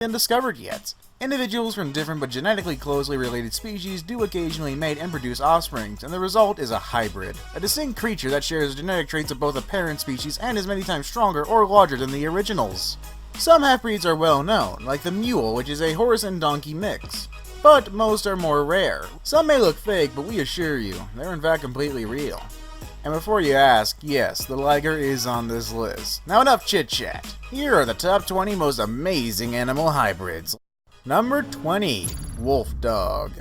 been discovered yet. Individuals from different but genetically closely related species do occasionally mate and produce offspring, and the result is a hybrid, a distinct creature that shares genetic traits of both a parent species and is many times stronger or larger than the originals. Some half-breeds are well known, like the mule, which is a horse and donkey mix. But most are more rare. Some may look fake, but we assure you, they're in fact completely real. And before you ask, yes, the liger is on this list. Now enough chit-chat. Here are the top 20 most amazing animal hybrids. Number 20. Wolf Dog.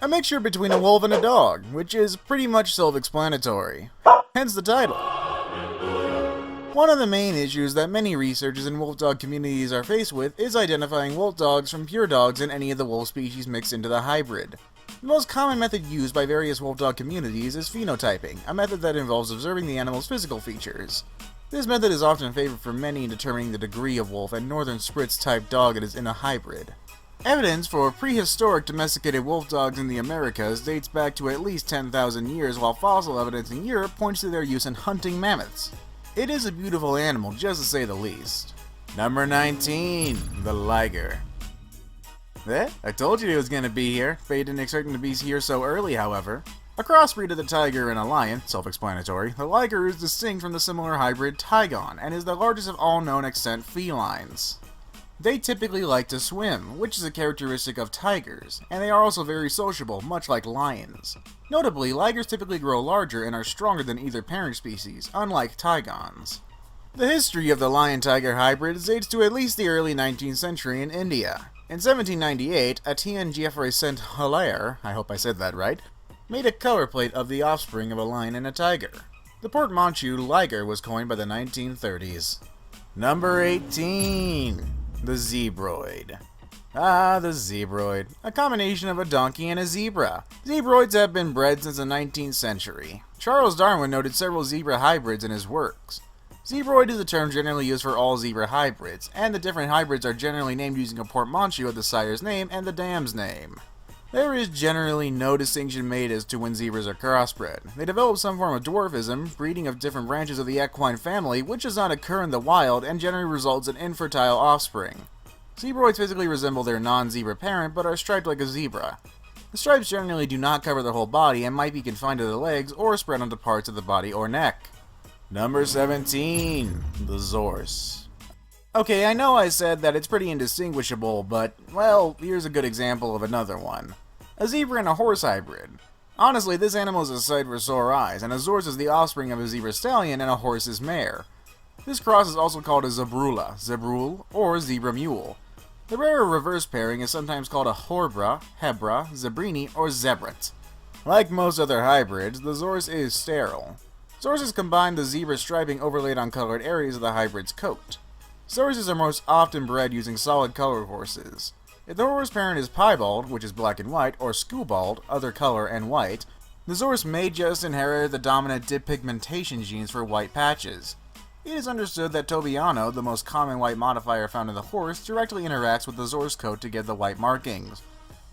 A mixture between a wolf and a dog, which is pretty much self-explanatory. Hence the title. One of the main issues that many researchers in wolf dog communities are faced with is identifying wolf dogs from pure dogs and any of the wolf species mixed into the hybrid. The most common method used by various wolf dog communities is phenotyping, a method that involves observing the animal's physical features. This method is often favored for many in determining the degree of wolf and northern Spitz type dog it is in a hybrid. Evidence for prehistoric domesticated wolf dogs in the Americas dates back to at least 10,000 years, while fossil evidence in Europe points to their use in hunting mammoths. It is a beautiful animal, just to say the least. Number 19. The liger. I told you he was gonna be here. Faye didn't expect him to be here so early, however. A crossbreed of the tiger and a lion, self-explanatory, the liger is distinct from the similar hybrid tigon, and is the largest of all known extant felines. They typically like to swim, which is a characteristic of tigers, and they are also very sociable, much like lions. Notably, ligers typically grow larger and are stronger than either parent species, unlike tigons. The history of the lion-tiger hybrid dates to at least the early 19th century in India. In 1798, Etienne Geoffroy Saint-Hilaire, I hope I said that right, made a color plate of the offspring of a lion and a tiger. The portmanteau liger was coined by the 1930s. Number 18. The zebroid. The zebroid. A combination of a donkey and a zebra. Zebroids have been bred since the 19th century. Charles Darwin noted several zebra hybrids in his works. Zebroid is a term generally used for all zebra hybrids, and the different hybrids are generally named using a portmanteau of the sire's name and the dam's name. There is generally no distinction made as to when zebras are crossbred. They develop some form of dwarfism, breeding of different branches of the equine family, which does not occur in the wild and generally results in infertile offspring. Zebroids physically resemble their non-zebra parent, but are striped like a zebra. The stripes generally do not cover the whole body and might be confined to the legs or spread onto parts of the body or neck. Number 17. The Zorse. Okay, I know I said that it's pretty indistinguishable, but, well, here's a good example of another one. A zebra and a horse hybrid. Honestly, this animal is a sight for sore eyes, and a Zorse is the offspring of a zebra stallion and a horse's mare. This cross is also called a zebrula, zebrule, or zebra mule. The rarer reverse pairing is sometimes called a horbra, hebra, zebrini, or zebret. Like most other hybrids, the Zorse is sterile. Zorses combine the zebra striping overlaid on colored areas of the hybrid's coat. Zorses are most often bred using solid colored horses. If the horse parent is piebald, which is black and white, or skewbald, other color and white, the Zorse may just inherit the dominant dipigmentation genes for white patches. It is understood that Tobiano, the most common white modifier found in the horse, directly interacts with the Zorse coat to get the white markings.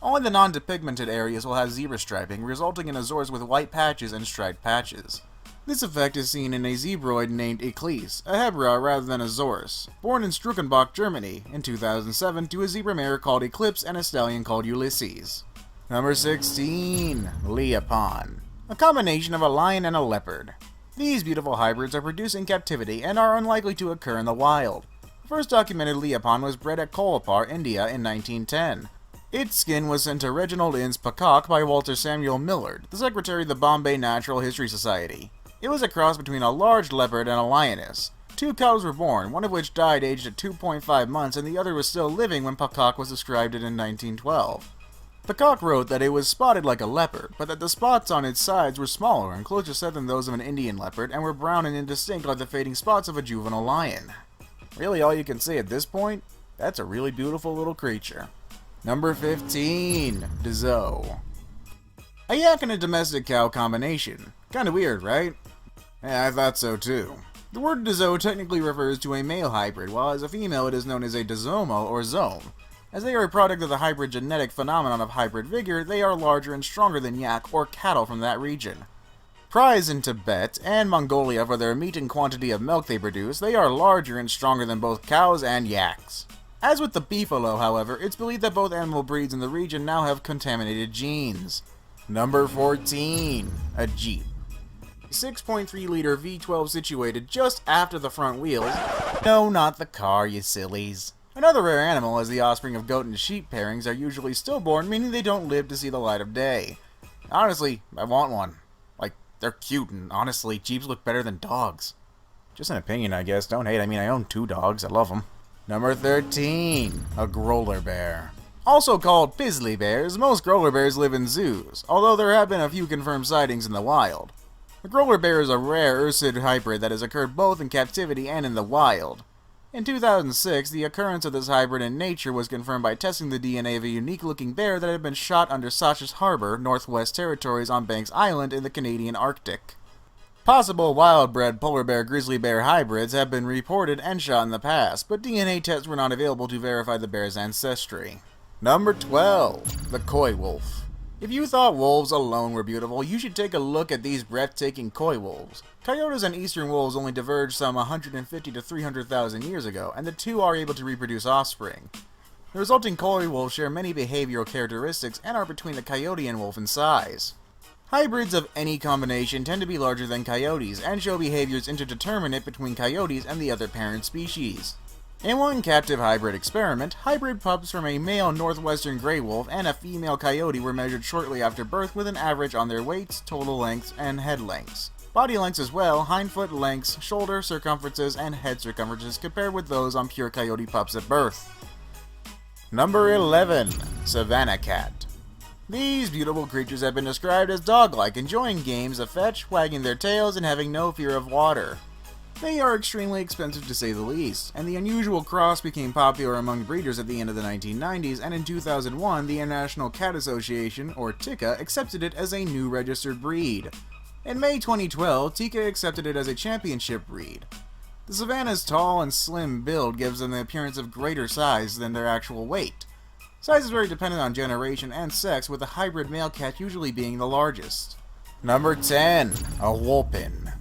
Only the non-depigmented areas will have zebra striping, resulting in a Zorse with white patches and striped patches. This effect is seen in a zebroid named Eclise, a Hebra rather than a Zorse, born in Struckenbach, Germany, in 2007 to a zebra mare called Eclipse and a stallion called Ulysses. Number 16. Leopon. A combination of a lion and a leopard. These beautiful hybrids are produced in captivity and are unlikely to occur in the wild. The first documented Leopon was bred at Kolhapur, India in 1910. Its skin was sent to Reginald Innes Peacock by Walter Samuel Millard, the secretary of the Bombay Natural History Society. It was a cross between a large leopard and a lioness. Two cubs were born, one of which died aged at 2.5 months and the other was still living when Peacock was described it in 1912. Peacock wrote that it was spotted like a leopard, but that the spots on its sides were smaller and closer set than those of an Indian leopard and were brown and indistinct like the fading spots of a juvenile lion. Really all you can say at this point? That's a really beautiful little creature. Number 15. Dazot. A yak and a domestic cow combination. Kinda weird, right? Yeah, I thought so too. The word Dazot technically refers to a male hybrid, while as a female it is known as a Dazomo or Zome. As they are a product of the hybrid genetic phenomenon of hybrid vigor, they are larger and stronger than yak or cattle from that region. Prized in Tibet and Mongolia for their meat and quantity of milk they produce, they are larger and stronger than both cows and yaks. As with the beefalo, however, it's believed that both animal breeds in the region now have contaminated genes. Number 14. A Jeep. A 6.3-liter V12 situated just after the front wheels. No, not the car, you sillies. Another rare animal, as the offspring of goat and sheep pairings are usually stillborn, meaning they don't live to see the light of day. Honestly, I want one. Like, they're cute, and honestly, Jeeps look better than dogs. Just an opinion, I guess. Don't hate. I mean, I own 2 dogs. I love them. Number 13. A growler bear. Also called pizzly bears, most growler bears live in zoos, although there have been a few confirmed sightings in the wild. The growler bear is a rare ursid hybrid that has occurred both in captivity and in the wild. In 2006, the occurrence of this hybrid in nature was confirmed by testing the DNA of a unique-looking bear that had been shot under Sachs Harbor, Northwest Territories on Banks Island in the Canadian Arctic. Possible wild-bred polar bear-grizzly bear hybrids have been reported and shot in the past, but DNA tests were not available to verify the bear's ancestry. Number 12. The Coy Wolf. If you thought wolves alone were beautiful, you should take a look at these breathtaking coy wolves. Coyotes and eastern wolves only diverged some 150 to 300,000 years ago, and the two are able to reproduce offspring. The resulting coy wolves share many behavioral characteristics and are between the coyote and wolf in size. Hybrids of any combination tend to be larger than coyotes and show behaviors interdeterminate between coyotes and the other parent species. In one captive hybrid experiment, hybrid pups from a male northwestern gray wolf and a female coyote were measured shortly after birth with an average on their weights, total lengths, and head lengths. Body lengths as well, hindfoot lengths, shoulder circumferences, and head circumferences compared with those on pure coyote pups at birth. Number 11. Savannah Cat. These beautiful creatures have been described as dog-like, enjoying games of fetch, wagging their tails, and having no fear of water. They are extremely expensive to say the least, and the unusual cross became popular among breeders at the end of the 1990s, and in 2001 the International Cat Association, or TICA, accepted it as a new registered breed. In May 2012, TICA accepted it as a championship breed. The Savannah's tall and slim build gives them the appearance of greater size than their actual weight. Size is very dependent on generation and sex, with the hybrid male cat usually being the largest. Number 10. A Wholphin.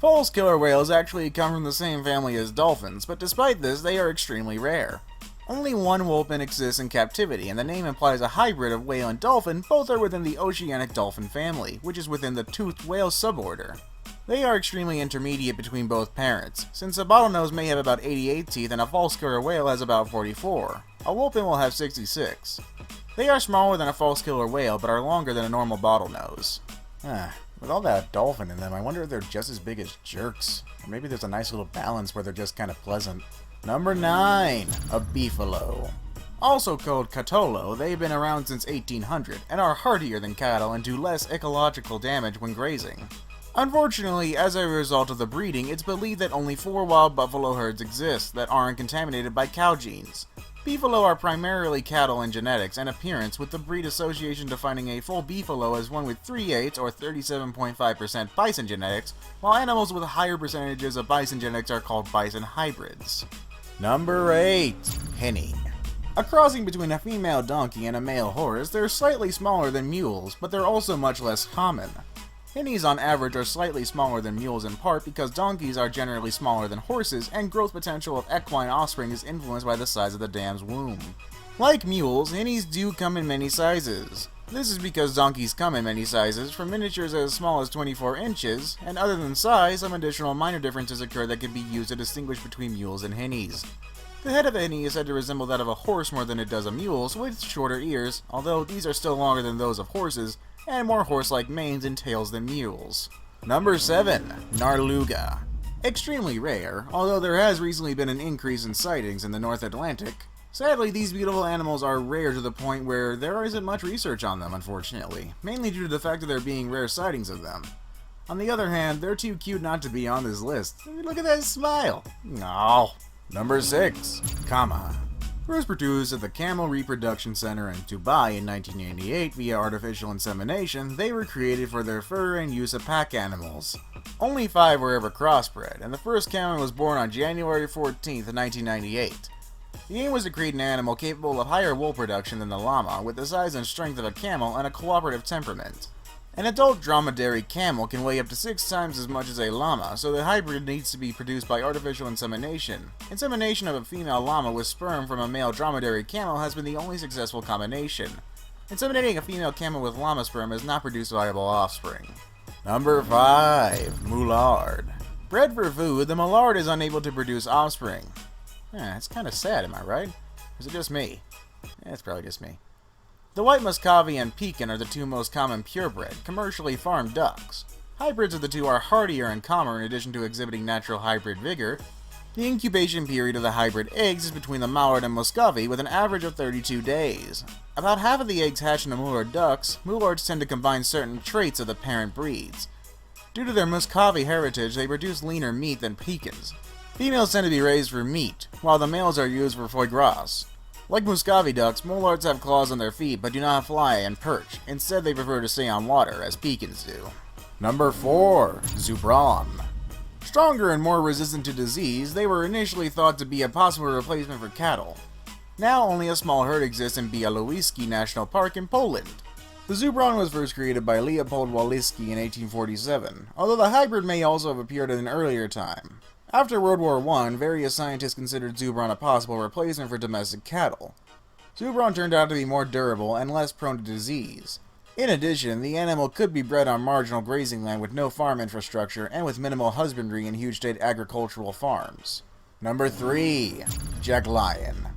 False killer whales actually come from the same family as dolphins, but despite this, they are extremely rare. Only one wholphin exists in captivity, and the name implies a hybrid of whale and dolphin. Both are within the oceanic dolphin family, which is within the toothed whale suborder. They are extremely intermediate between both parents, since a bottlenose may have about 88 teeth and a false killer whale has about 44. A wholphin will have 66. They are smaller than a false killer whale, but are longer than a normal bottlenose. With all that dolphin in them, I wonder if they're just as big as jerks. Or maybe there's a nice little balance where they're just kind of pleasant. Number 9. A beefalo. Also called catolo, they've been around since 1800 and are hardier than cattle and do less ecological damage when grazing. Unfortunately, as a result of the breeding, it's believed that only 4 wild buffalo herds exist that aren't contaminated by cow genes. Beefalo are primarily cattle in genetics and appearance, with the breed association defining a full beefalo as one with 3/8 or 37.5% bison genetics, while animals with higher percentages of bison genetics are called bison hybrids. Number 8. Henning. A crossing between a female donkey and a male horse, they're slightly smaller than mules, but they're also much less common. Hennies on average are slightly smaller than mules in part because donkeys are generally smaller than horses, and growth potential of equine offspring is influenced by the size of the dam's womb. Like mules, hennies do come in many sizes. This is because donkeys come in many sizes, from miniatures as small as 24 inches, and other than size, some additional minor differences occur that can be used to distinguish between mules and hennies. The head of a henny is said to resemble that of a horse more than it does a mule's, with shorter ears, although these are still longer than those of horses, and more horse-like manes and tails than mules. Number 7. Narluga. Extremely rare, although there has recently been an increase in sightings in the North Atlantic. Sadly, these beautiful animals are rare to the point where there isn't much research on them, unfortunately, mainly due to the fact of there being rare sightings of them. On the other hand, they're too cute not to be on this list. Look at that smile! No. Number 6. Kama. First produced at the Camel Reproduction Center in Dubai in 1988 via artificial insemination, they were created for their fur and use of pack animals. Only 5 were ever crossbred, and the first camel was born on January 14, 1998. The aim was to create an animal capable of higher wool production than the llama, with the size and strength of a camel and a cooperative temperament. An adult dromedary camel can weigh up to 6 times as much as a llama, so the hybrid needs to be produced by artificial insemination. Insemination of a female llama with sperm from a male dromedary camel has been the only successful combination. Inseminating a female camel with llama sperm has not produced viable offspring. Number 5. Moulard. Bred for food, the Moulard is unable to produce offspring. It's kinda sad, am I right? Or is it just me? It's probably just me. The white Muscovy and Pekin are the two most common purebred, commercially farmed ducks. Hybrids of the two are hardier and calmer in addition to exhibiting natural hybrid vigor. The incubation period of the hybrid eggs is between the Mallard and Muscovy with an average of 32 days. About half of the eggs hatch into Moulard ducks. Moullards tend to combine certain traits of the parent breeds. Due to their Muscovy heritage, they produce leaner meat than Pekins. Females tend to be raised for meat, while the males are used for foie gras. Like Muscovy ducks, Moullards have claws on their feet but do not fly and perch. Instead, they prefer to stay on water, as Pekins do. Number 4. Zubron. Stronger and more resistant to disease, they were initially thought to be a possible replacement for cattle. Now only a small herd exists in Białowieski National Park in Poland. The Zubron was first created by Leopold Walicki in 1847, although the hybrid may also have appeared at an earlier time. After World War I, various scientists considered Zubron a possible replacement for domestic cattle. Zubron turned out to be more durable and less prone to disease. In addition, the animal could be bred on marginal grazing land with no farm infrastructure and with minimal husbandry in huge state agricultural farms. Number 3. Jack Lion.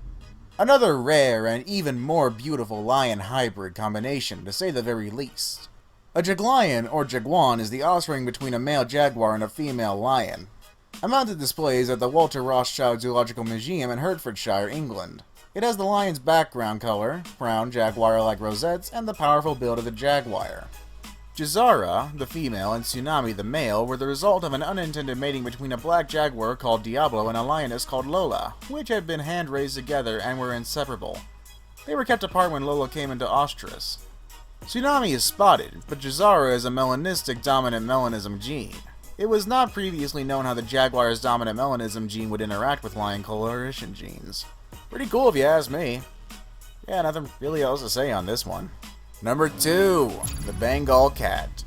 Another rare and even more beautiful lion hybrid combination, to say the very least. A Jaglion or Jaguan is the offspring between a male jaguar and a female lion. A mounted display is at the Walter Rothschild Zoological Museum in Hertfordshire, England. It has the lion's background color, brown jaguar-like rosettes, and the powerful build of the jaguar. Jazara, the female, and Tsunami, the male, were the result of an unintended mating between a black jaguar called Diablo and a lioness called Lola, which had been hand-raised together and were inseparable. They were kept apart when Lola came into ostrus. Tsunami is spotted, but Jazara is a melanistic dominant melanism gene. It was not previously known how the jaguar's dominant melanism gene would interact with lion coloration genes. Pretty cool if you ask me. Yeah, nothing really else to say on this one. Number 2. The Bengal Cat.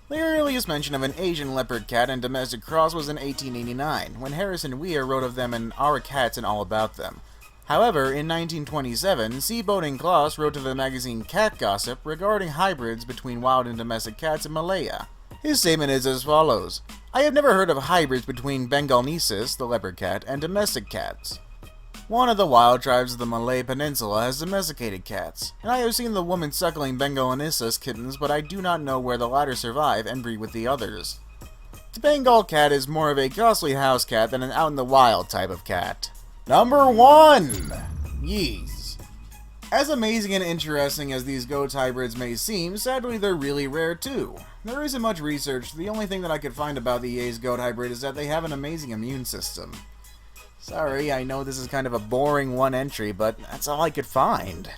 The earliest mention of an Asian leopard cat and domestic cross was in 1889, when Harrison Weir wrote of them in Our Cats and All About Them. However, in 1927, C. Bowden Gloss wrote to the magazine Cat Gossip regarding hybrids between wild and domestic cats in Malaya. His statement is as follows: I have never heard of hybrids between Bengalnesis, the leopard cat, and domestic cats. One of the wild tribes of the Malay Peninsula has domesticated cats, and I have seen the woman suckling Bengalnesis kittens, but I do not know where the latter survive and breed with the others. The Bengal cat is more of a costly house cat than an out-in-the-wild type of cat. Number 1! Yeez. As amazing and interesting as these goat hybrids may seem, sadly they're really rare too. There isn't much research. The only thing that I could find about the Yeez goat hybrid is that they have an amazing immune system. Sorry, I know this is kind of a boring one entry, but that's all I could find.